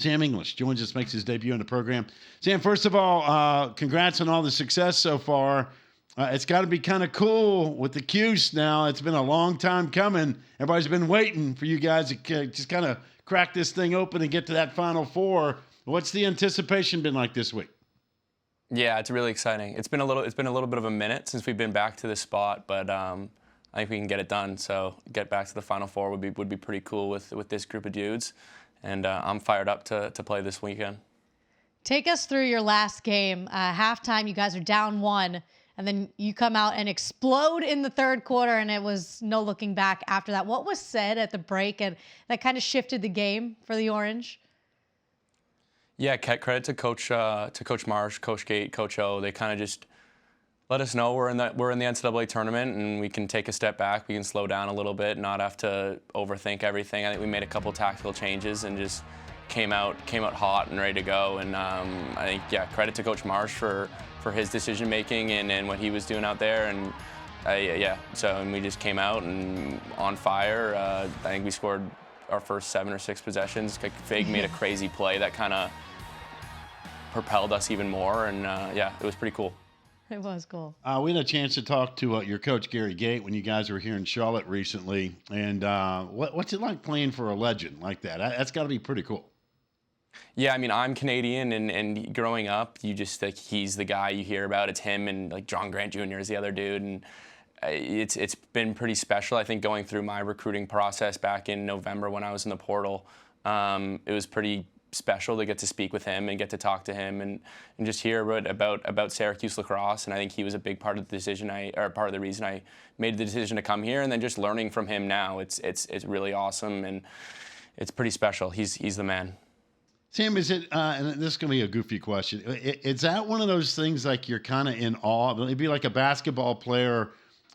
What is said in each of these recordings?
Sam English joins us, makes his debut on the program. Sam, first of all, congrats on all the success so far. It's got to be kind of cool with the Cuse now. It's been a long time coming. Everybody's been waiting for you guys to just kind of crack this thing open and get to that Final Four. What's the anticipation been like this week? Yeah, it's really exciting. It's been a little bit of a minute since we've been back to this spot, but I think we can get it done. So get back to the Final Four would be pretty cool with this group of dudes, and I'm fired up to play this weekend. Take us through your last game. Halftime, you guys are down 1, and then you come out and explode in the third quarter, and it was no looking back after that. What was said at the break, and that kind of shifted the game for the Orange? Yeah, credit to Coach Marsh, Coach Gate, Coach O. They kind of just let us know we're in the NCAA tournament and we can take a step back. We can slow down a little bit, not have to overthink everything. I think we made a couple tactical changes and just came out hot and ready to go. And I think credit to Coach Marsh for his decision making and what he was doing out there. And and we just came out and on fire. I think we scored our first 7 or 6 possessions. Fig made a crazy play that kind of propelled us even more, and it was pretty cool. It was cool. We had a chance to talk to your coach, Gary Gate, when you guys were here in Charlotte recently. And what's it like playing for a legend like that? That's got to be pretty cool. Yeah, I mean, I'm Canadian, and growing up, you just like he's the guy you hear about. It's him, and like John Grant Jr. is the other dude, and it's been pretty special. I think going through my recruiting process back in November when I was in the portal, it was pretty special to get to speak with him and get to talk to him and just hear about Syracuse lacrosse. And I think he was a big part of the decision part of the reason I made the decision to come here. And then just learning from him now, it's really awesome and it's pretty special. He's the man. Sam, is it, and this is going to be a goofy question, is that one of those things like you're kind of in awe? It'd be like a basketball player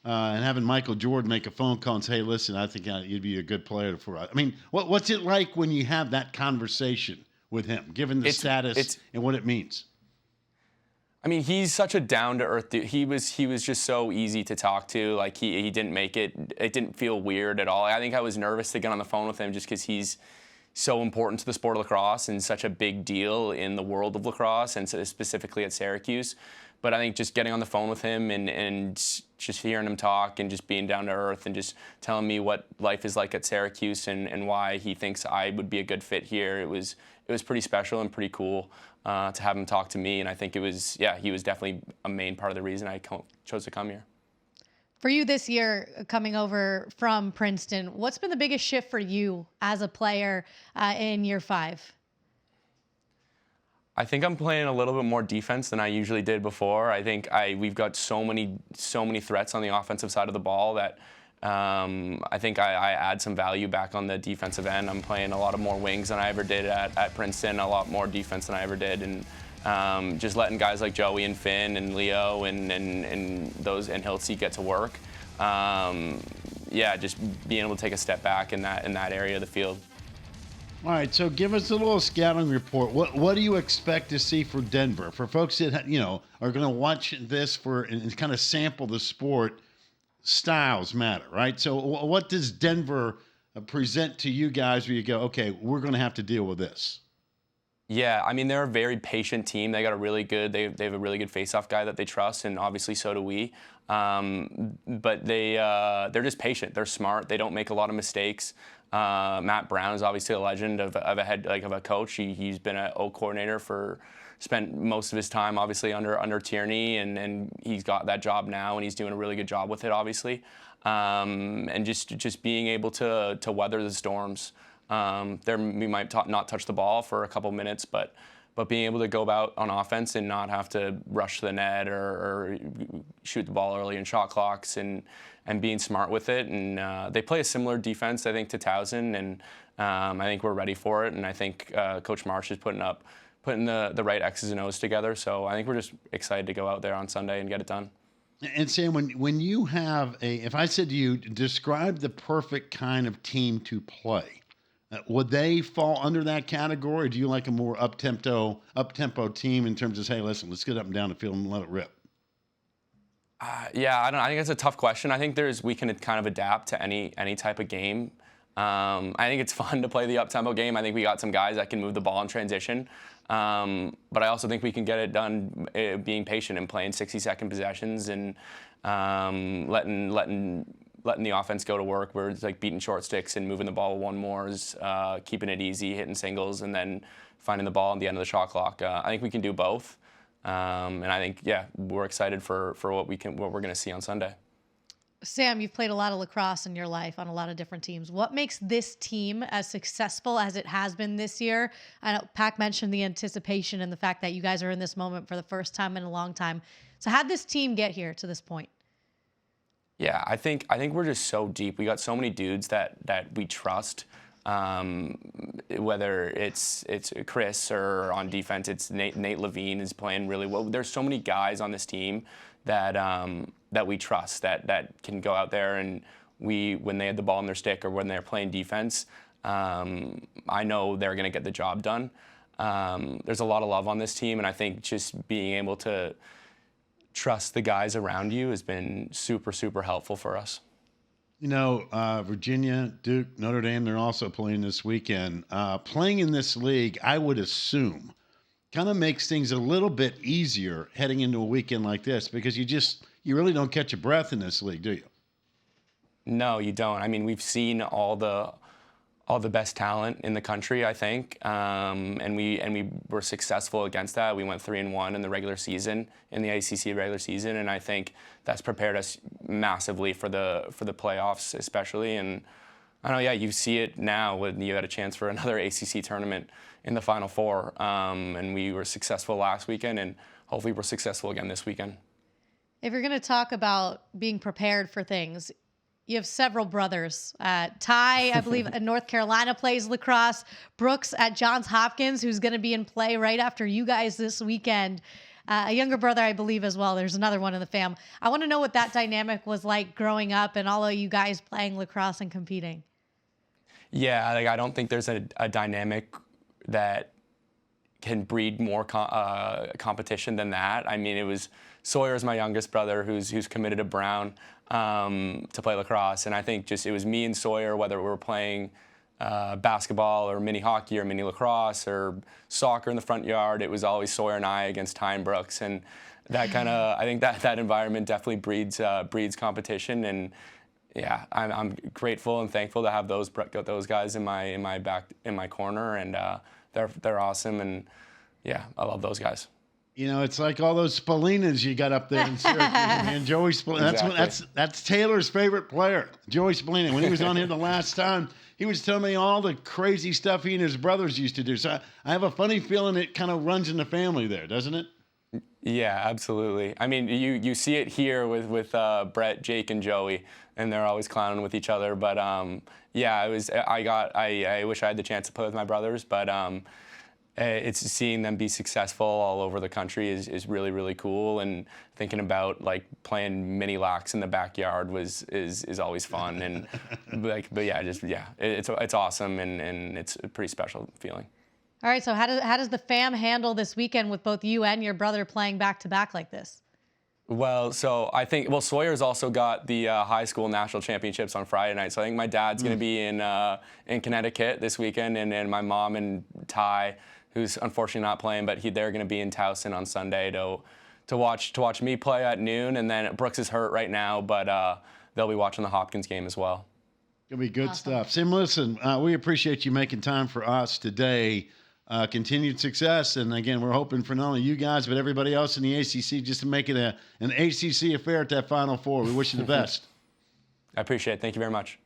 and having Michael Jordan make a phone call and say, hey, listen, I think you'd be a good player for us. I mean, what's it like when you have that conversation with him, given the status and what it means? I mean, he's such a down-to-earth dude. He was just so easy to talk to. Like, he didn't make it. It didn't feel weird at all. I think I was nervous to get on the phone with him just because he's so important to the sport of lacrosse and such a big deal in the world of lacrosse and specifically at Syracuse. But I think just getting on the phone with him and just hearing him talk and just being down to earth and just telling me what life is like at Syracuse and why he thinks I would be a good fit here, it was pretty special and pretty cool to have him talk to me. And I think he was definitely a main part of the reason I chose to come here. For you this year, coming over from Princeton, what's been the biggest shift for you as a player in year 5? I think I'm playing a little bit more defense than I usually did before. I think we've got so many threats on the offensive side of the ball that I think I add some value back on the defensive end. I'm playing a lot of more wings than I ever did at Princeton, a lot more defense than I ever did, and just letting guys like Joey and Finn and Leo and Hiltzy get to work. Just being able to take a step back in that area of the field. All right, so give us a little scouting report. What do you expect to see for Denver? For folks that are going to watch this and kind of sample the sport, styles matter, right? So what does Denver present to you guys where you go, okay, we're going to have to deal with this? Yeah, I mean, they're a very patient team. They got they have a really good face-off guy that they trust, and obviously so do we. But they're just patient. They're smart. They don't make a lot of mistakes. Matt Brown is obviously a legend of a coach. He's been an O coordinator spent most of his time obviously under Tierney, and he's got that job now, and he's doing a really good job with it, obviously. And just being able to weather the storms. We might not touch the ball for a couple minutes, but being able to go about on offense and not have to rush to the net or shoot the ball early in shot clocks and being smart with it. And they play a similar defense, I think, to Towson, and I think we're ready for it. And I think Coach Marsh is putting the right X's and O's together. So I think we're just excited to go out there on Sunday and get it done. And Sam, when you have if I said to you, describe the perfect kind of team to play, would they fall under that category? Or do you like a more up-tempo team in terms of, hey, listen, let's get up and down the field and let it rip? I think that's a tough question. I think we can kind of adapt to any type of game. I think it's fun to play the up-tempo game. I think we got some guys that can move the ball in transition. But I also think we can get it done being patient and playing 60-second possessions and letting the offense go to work. Where it's like beating short sticks and moving the ball one more, is keeping it easy, hitting singles, and then finding the ball at the end of the shot clock. I think we can do both. And I think, we're excited for what we're going to see on Sunday. Sam, you've played a lot of lacrosse in your life on a lot of different teams. What makes this team as successful as it has been this year? I know Pac mentioned the anticipation and the fact that you guys are in this moment for the first time in a long time. So how'd this team get here to this point? Yeah, I think we're just so deep. We got so many dudes that we trust. Whether it's Chris or on defense, it's Nate Levine is playing really well. There's so many guys on this team that we trust that can go out there and when they had the ball in their stick or when they're playing defense, I know they're going to get the job done. There's a lot of love on this team, and I think just being able to trust the guys around you has been super, super helpful for us. You know, Virginia, Duke, Notre Dame, they're also playing this weekend. Playing in this league, I would assume, kind of makes things a little bit easier heading into a weekend like this, because you really don't catch a breath in this league, do you? No, you don't. I mean, we've seen all the best talent in the country, I think, and we were successful against that. We went 3-1 in the regular season, in the ACC regular season, and I think that's prepared us massively for the playoffs, especially. And I know, you see it now when you had a chance for another ACC tournament in the Final Four, and we were successful last weekend, and hopefully we're successful again this weekend. If you're going to talk about being prepared for things, you have several brothers. Ty, I believe, in North Carolina plays lacrosse. Brooks at Johns Hopkins, who's going to be in play right after you guys this weekend. A younger brother, I believe, as well. There's another one in the fam. I want to know what that dynamic was like growing up and all of you guys playing lacrosse and competing. Yeah, I don't think there's a dynamic that can breed more competition than that. I mean, it was Sawyer's my youngest brother who's committed to Brown to play lacrosse, and I think just it was me and Sawyer, whether we were playing basketball or mini hockey or mini lacrosse or soccer in the front yard, it was always Sawyer and I against Ty and Brooks, and that kind of I think that environment definitely breeds competition, and yeah, I'm grateful and thankful to have those guys in my corner, and they're awesome, and yeah, I love those guys. You know, it's like all those Spalinas you got up there in Syracuse, man. Joey Spalina. Exactly. That's Taylor's favorite player, Joey Spalina. When he was on here the last time, he was telling me all the crazy stuff he and his brothers used to do. So I have a funny feeling it kind of runs in the family there, doesn't it? Yeah, absolutely. I mean, you see it here with Brett, Jake, and Joey, and they're always clowning with each other. But yeah, I wish I had the chance to play with my brothers, but it's seeing them be successful all over the country is really, really cool. And thinking about like playing mini lax in the backyard is always fun. And it's awesome, and it's a pretty special feeling. All right, so how does the fam handle this weekend with both you and your brother playing back-to-back like this? Well, so I think Sawyer's also got the high school national championships on Friday night. So I think my dad's going to be in Connecticut this weekend, and my mom and Ty, who's unfortunately not playing, but they're going to be in Towson on Sunday to watch me play at noon. And then Brooks is hurt right now, but they'll be watching the Hopkins game as well. It'll be good stuff. Sim, listen, we appreciate you making time for us today. Continued success, and again, we're hoping for not only you guys but everybody else in the ACC just to make it an ACC affair at that Final Four. We wish you the best. I appreciate it. Thank you very much.